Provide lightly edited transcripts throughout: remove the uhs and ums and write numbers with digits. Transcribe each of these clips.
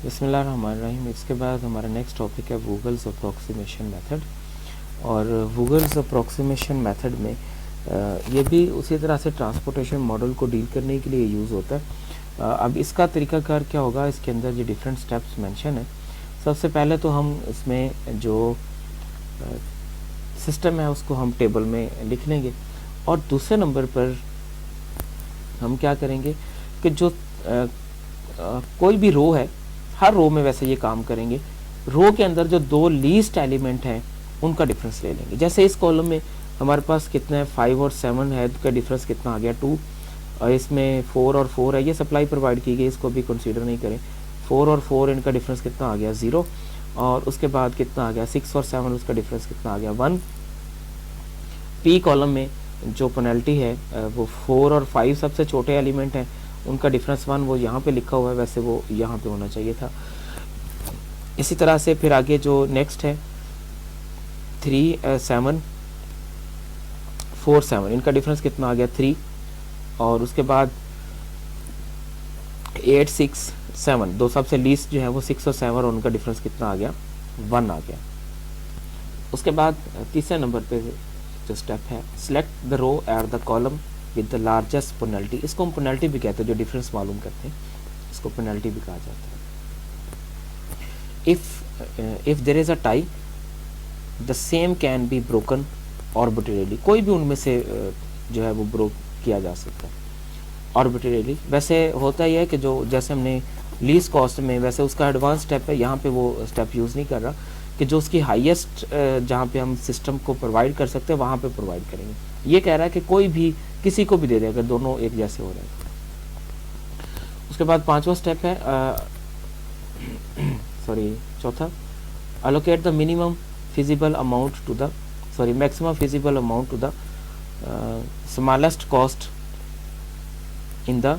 बिस्मिल्लाहिर्रहमानिर्रहीम। इसके बाद हमारा नेक्स्ट टॉपिक है वुगल्स अप्रॉक्सीमेशन मेथड। और वुगल्स अप्रॉक्सीमेशन मेथड में ये भी उसी तरह से ट्रांसपोर्टेशन मॉडल को डील करने के लिए यूज़ होता है। अब इसका तरीकाकार क्या होगा, इसके अंदर जो डिफरेंट स्टेप्स मेंशन है। सबसे पहले तो हम इसमें जो सिस्टम है उसको हम टेबल में लिख लेंगे, और दूसरे नंबर पर हम क्या करेंगे कि जो कोई भी रो है, हर रो में वैसे ये काम करेंगे, रो के अंदर जो दो लीस्ट एलिमेंट हैं उनका डिफरेंस ले लेंगे। जैसे इस कॉलम में हमारे पास कितना है, 5 और 7 है, तो का डिफरेंस कितना आ गया 2, और इसमें 4 और 4 है, ये सप्लाई प्रोवाइड की गई, इसको भी कंसीडर नहीं करें। 4 और 4 इनका डिफरेंस कितना आ गया 0, और उसके बाद कितना आ गया 6 और 7, उसका डिफरेंस कितना आ गया 1। पी कॉलम में जो पेनल्टी है वो 4 और 5 सबसे छोटे एलिमेंट हैं, उनका डिफरेंस 1, वो यहाँ पे लिखा हुआ है, वैसे वो यहाँ पे होना चाहिए था। इसी तरह से फिर आगे जो नेक्स्ट है 3, 7, 4, 7, इनका डिफरेंस कितना आ गया 3, और उसके बाद 8, 6, 7, दो सबसे लीस्ट जो है वो 6 और 7, और उनका डिफरेंस कितना आ गया 1 आ गया। उसके बाद तीसरे नंबर पे जो स्टेप है, select the row at the column with the largest penalty. इसको हम पेनल्टी भी कहते हैं, जो डिफरेंस मालूम करते हैं, इसको पेनल्टी भी कहा जाता है। If there is a tie the same can be broken arbitrarily, कोई भी उनमें से जो है वो ब्रोक किया जा सकता है आर्बिट्रेरीली। वैसे होता यह है कि जो जैसे हमने लीस्ट कॉस्ट में, वैसे उसका एडवांस स्टेप है, यहाँ पे वो स्टेप यूज़ नहीं कर रहा, कि जो उसकी हाईएस्ट जहाँ पे हम सिस्टम को प्रोवाइड कर सकते हैं वहाँ पे प्रोवाइड करेंगे। ये कह रहा है कि कोई भी किसी को भी दे दे अगर दोनों एक जैसे हो रहे हैं। उसके बाद पांचवा स्टेप है चौथा, allocate the minimum feasible amount to the maximum feasible amount to the smallest cost in the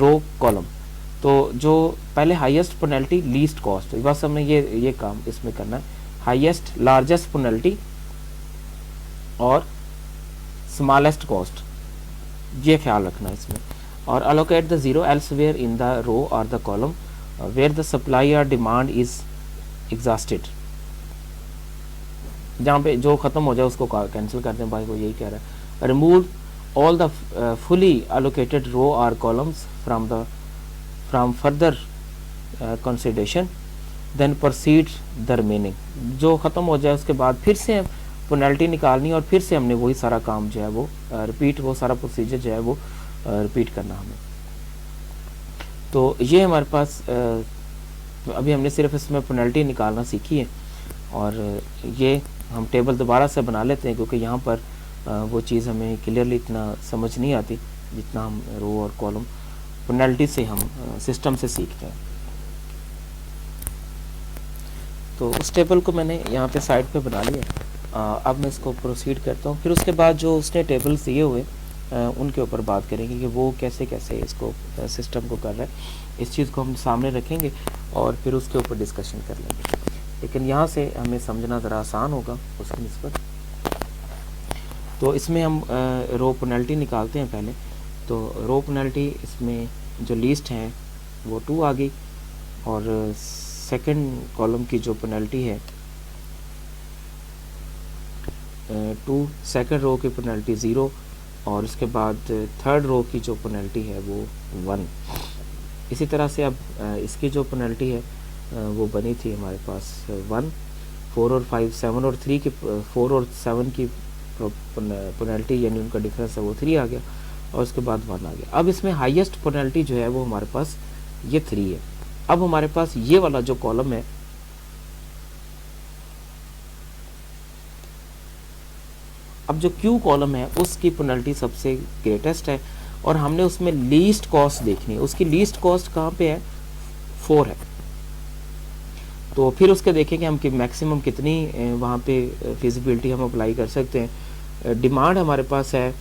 row column। तो जो पहले हाईएस्ट पेनल्टी लीस्ट कॉस्ट, बस हमने ये काम इसमें करना है, हाईएस्ट लार्जेस्ट पेनल्टी और स्मॉलेस्ट कॉस्ट, ये ख्याल रखना है इसमें। और allocate the zero elsewhere in the row or the column where the supply or demand is exhausted। जहाँ पे जो ख़त्म हो जाए उसको कैंसिल कर दें, भाई वो यही कह रहा है। Remove all the fully allocated row or columns from further consideration, then proceed the remaining। जो ख़त्म हो जाए उसके बाद फिर से पेनल्टी निकालनी, और फिर से हमने वही सारा काम जो है वो रिपीट, वो सारा प्रोसीजर जो है वो रिपीट करना हमें। तो ये हमारे पास अभी हमने सिर्फ इसमें पेनल्टी निकालना सीखी है, और ये हम टेबल दोबारा से बना लेते हैं, क्योंकि यहाँ पर वो चीज़ हमें क्लियरली इतना समझ नहीं आती जितना हम रो और कॉलम पेनल्टी से हम सिस्टम से सीखते हैं। तो उस टेबल को मैंने यहाँ पे साइड पे बना लिया। अब मैं इसको प्रोसीड करता हूँ, फिर उसके बाद जो उसने टेबल्स दिए हुए उनके ऊपर बात करेंगे कि वो कैसे कैसे इसको सिस्टम को कर रहा है। इस चीज़ को हम सामने रखेंगे और फिर उसके ऊपर डिस्कशन कर लेंगे, लेकिन यहाँ से हमें समझना ज़रा आसान होगा उसकी निस्बत। तो इसमें हम रो पेनल्टी निकालते हैं पहले। तो रो पेनल्टी इसमें जो लीस्ट है वो 2 आ गई, और सेकंड कॉलम की जो पेनल्टी है 2, सेकंड रो की पेनल्टी 0, और उसके बाद थर्ड रो की जो पेनल्टी है वो 1। इसी तरह से अब इसकी जो पेनल्टी है वो बनी थी हमारे पास 1, 4 और 5, 7 और 3 की 4 और 7 की पेनल्टी, यानी उनका डिफरेंस है वो 3 आ गया, और उसके बाद 1 आ गया। अब इसमें हाईएस्ट पेनल्टी जो है वो हमारे पास ये 3 है। अब हमारे पास ये वाला जो कॉलम है, अब जो क्यू कॉलम है उसकी पेनल्टी सबसे ग्रेटेस्ट है, और हमने उसमें लीस्ट कॉस्ट देखनी है। उसकी लीस्ट कॉस्ट कहाँ पे है, 4 है। तो फिर उसके देखेंगे हम कि मैक्सिमम कितनी वहाँ पे फिजिबिलिटी हम अप्लाई कर सकते हैं। डिमांड हमारे पास है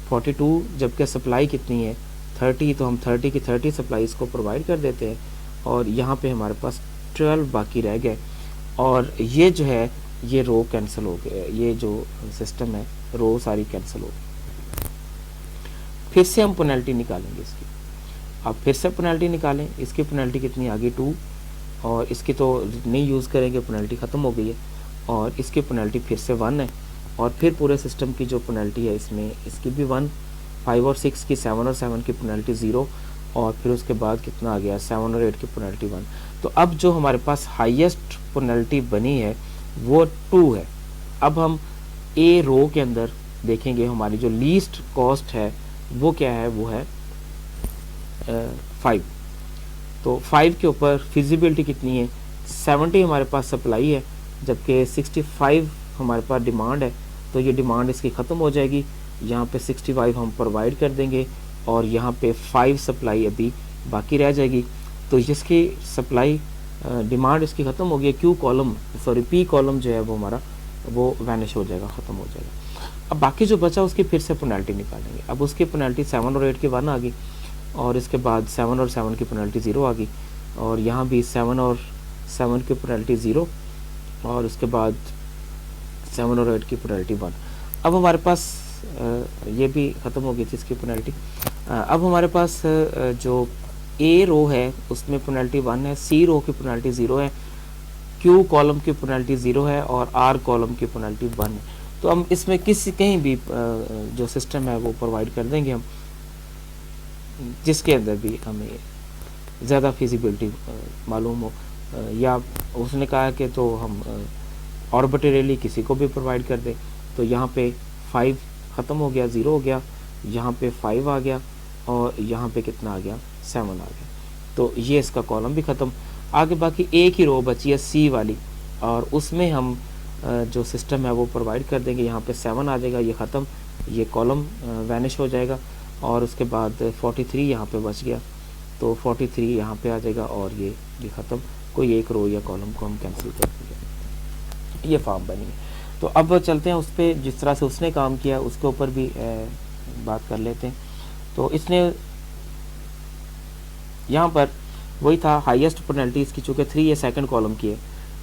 42, जबकि सप्लाई कितनी है 30, तो हम 30 की 30 सप्लाई इसको प्रोवाइड कर देते हैं, और यहाँ पे हमारे पास 12 बाकी रह गए, और ये जो है ये रो कैंसिल हो गया, ये जो सिस्टम है रो सारी कैंसिल हो गई। फिर से हम पेनल्टी निकालेंगे इसकी। अब फिर से पेनल्टी निकालें, इसकी पेनल्टी कितनी आ गई 2, और इसकी तो नहीं यूज़ करेंगे, पेनल्टी ख़त्म हो गई है, और इसकी पेनल्टी फिर से 1 है, और फिर पूरे सिस्टम की जो पेनल्टी है इसमें इसकी भी 1, 5 और 6 की 7 और 7 की पेनल्टी 0, और फिर उसके बाद कितना आ गया 7 और 8 की पेनल्टी 1। तो अब जो हमारे पास हाईएस्ट पेनल्टी बनी है वो 2 है। अब हम ए रो के अंदर देखेंगे हमारी जो लीस्ट कॉस्ट है वो क्या है, वो है 5। तो 5 के ऊपर फिजिबिलिटी कितनी है, 70 हमारे पास सप्लाई है, जबकि 65 हमारे पास डिमांड है। तो ये डिमांड इसकी ख़त्म हो जाएगी, यहाँ पे 65 हम प्रोवाइड कर देंगे, और यहाँ पे 5 सप्लाई अभी बाकी रह जाएगी। तो जिसकी सप्लाई डिमांड इसकी ख़त्म हो गई, पी कॉलम जो है वो हमारा वो वैनिश हो जाएगा, ख़त्म हो जाएगा। अब बाकी जो बचा उसकी फिर से पेनल्टी निकालेंगे। अब उसकी पेनल्टी 7 और 8 की 1 आ गई, और इसके बाद 7 और 7 की पेनल्टी 0 आ गई, और यहाँ भी 7 और 7 की पेनल्टी 0, और उसके बाद 7 और 8 की पेनल्टी 1। अब हमारे पास ये भी ख़त्म हो गई थी इसकी पेनल्टी। अब हमारे पास जो ए रो है उसमें पेनल्टी 1 है, सी रो की पेनल्टी 0 है, क्यू कॉलम की पेनल्टी 0 है, और आर कॉलम की पेनल्टी 1 है। तो हम इसमें कहीं भी जो सिस्टम है वो प्रोवाइड कर देंगे हम, जिसके अंदर भी हमें ज़्यादा फिजिबिलिटी मालूम हो, या उसने कहा कि तो हम आर्बिट्रेरीली किसी को भी प्रोवाइड कर दें। तो यहाँ पे 5 ख़त्म हो गया, 0 हो गया, यहाँ पे 5 आ गया, और यहाँ पे कितना आ गया 7 आ गया। तो ये इसका कॉलम भी ख़त्म। आगे बाकी एक ही रो बची है सी वाली, और उसमें हम जो सिस्टम है वो प्रोवाइड कर देंगे। यहाँ पे 7 आ जाएगा, ये ख़त्म, ये कॉलम वैनिश हो जाएगा, और उसके बाद 43 यहाँ पे बच गया, तो 43 यहाँ पे आ जाएगा, और ये भी ख़त्म। कोई एक रो या कॉलम को हम कैंसिल कर देंगे। ये फॉर्म बनी है। तो अब चलते हैं उस पर, जिस तरह से उसने काम किया उसके ऊपर भी बात कर लेते हैं। तो इसने यहाँ पर वही था, हाईएस्ट पेनल्टी इसकी चूँकि 3 ये सेकंड कॉलम की है,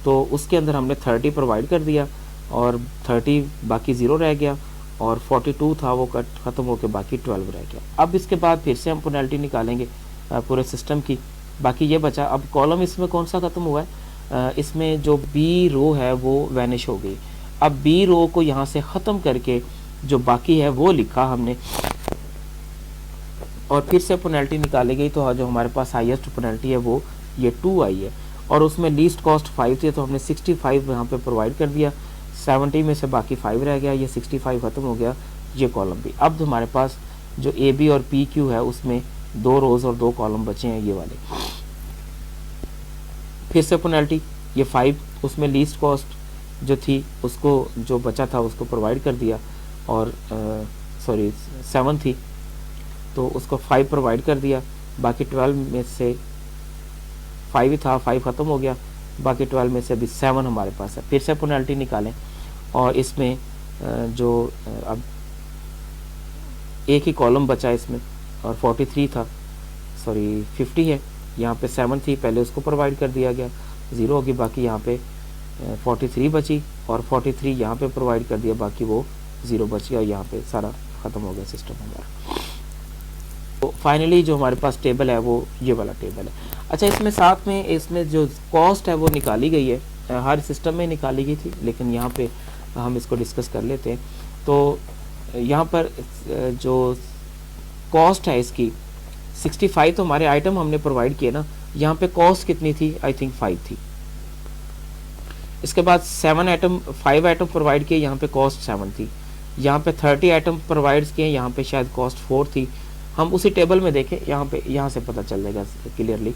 तो उसके अंदर हमने 30 प्रोवाइड कर दिया, और 30 बाकी 0 रह गया, और 42 था वो ख़त्म होकर बाकी 12 रह गया। अब इसके बाद फिर से हम पेनल्टी निकालेंगे पूरे सिस्टम की। बाकी ये बचा, अब कॉलम इसमें कौन सा ख़त्म हुआ है, इसमें जो बी रो है वो वैनिश हो गई। अब बी रो को यहाँ से ख़त्म करके जो बाकी है वो लिखा हमने, और फिर से पेनल्टी निकाली गई। तो जो हमारे पास हाईएस्ट पेनल्टी है वो ये 2 आई है, और उसमें लीस्ट कॉस्ट 5 थी, तो हमने 65 यहाँ पे प्रोवाइड कर दिया, 70 में से बाकी 5 रह गया, ये 65 ख़त्म हो गया, ये कॉलम भी। अब हमारे पास जो ए बी और पी क्यू है उसमें 2 रोज़ और 2 कॉलम बचे हैं, ये वाले। फिर से पेनल्टी ये 5, उसमें लीस्ट कॉस्ट जो थी उसको, जो बचा था उसको प्रोवाइड कर दिया, और 7 थी तो उसको 5 प्रोवाइड कर दिया, बाकी 12 में से 5 ही था, 5 ख़त्म हो गया, बाकी 12 में से अभी 7 हमारे पास है। फिर से पेनल्टी निकालें, और इसमें जो अब एक ही कॉलम बचा इसमें, और 43 था, 50 है, यहाँ पे 7 थी, पहले उसको प्रोवाइड कर दिया गया, 0 होगी, बाकी यहाँ पे 43 बची, और 43 यहाँ पे प्रोवाइड कर दिया, बाकी वो 0 बच गया, यहाँ पे सारा ख़त्म हो गया सिस्टम हमारा। तो फाइनली जो हमारे पास टेबल है वो ये वाला टेबल है। अच्छा, इसमें साथ में इसमें जो कॉस्ट है वो निकाली गई है, हर सिस्टम में निकाली गई थी, लेकिन यहाँ पे हम इसको डिस्कस कर लेते हैं। तो यहाँ पर जो कॉस्ट है इसकी 65, तो हमारे आइटम हमने प्रोवाइड किए ना, यहाँ पे कॉस्ट कितनी थी, आई थिंक 5 थी। इसके बाद 5 आइटम प्रोवाइड किए, यहाँ पे कॉस्ट 7 थी। यहाँ पे 30 आइटम प्रोवाइड किए, यहाँ पे शायद कॉस्ट 4 थी। हम उसी टेबल में देखें, यहाँ से पता चल जाएगा क्लियरली।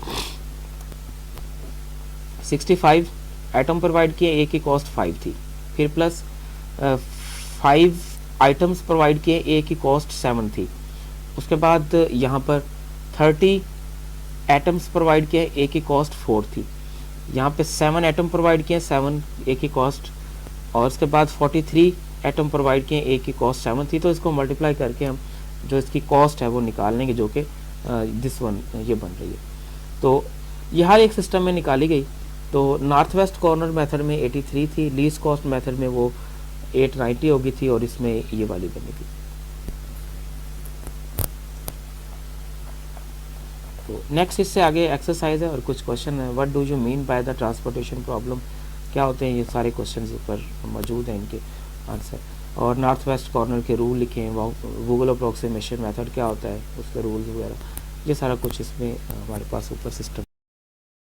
65 आइटम प्रोवाइड किए, एक की कॉस्ट 5 थी, फिर प्लस 5 आइटम्स प्रोवाइड किए, एक की कॉस्ट 7 थी। उसके बाद यहाँ पर 30 आइटम्स प्रोवाइड किए, एक की कॉस्ट 4 थी। यहाँ पे 7 आइटम प्रोवाइड किए, 7 एक की कॉस्ट, और उसके बाद 43 आइटम प्रोवाइड किए, एक की कॉस्ट 7 थी। तो इसको मल्टीप्लाई करके हम जो इसकी कॉस्ट है वो निकाल लेंगे, जो कि दिस वन ये बन रही है। तो ये हर एक सिस्टम में निकाली गई। तो नॉर्थ वेस्ट कॉर्नर मेथड में 83 थी, लीस्ट कॉस्ट मेथड में वो 890 होगी थी, और इसमें ये वाली बनी थी। तो नेक्स्ट इससे आगे एक्सरसाइज है और कुछ क्वेश्चन है। What do you mean by the transportation problem, क्या होते हैं ये सारे क्वेश्चन ऊपर मौजूद हैं इनके आंसर। और नॉर्थ वेस्ट कॉर्नर के रूल लिखे हैं, गूगल अप्रोक्सीमेशन मेथड क्या होता है उसके रूल्स वगैरह, ये सारा कुछ इसमें हमारे पास ऊपर सिस्टम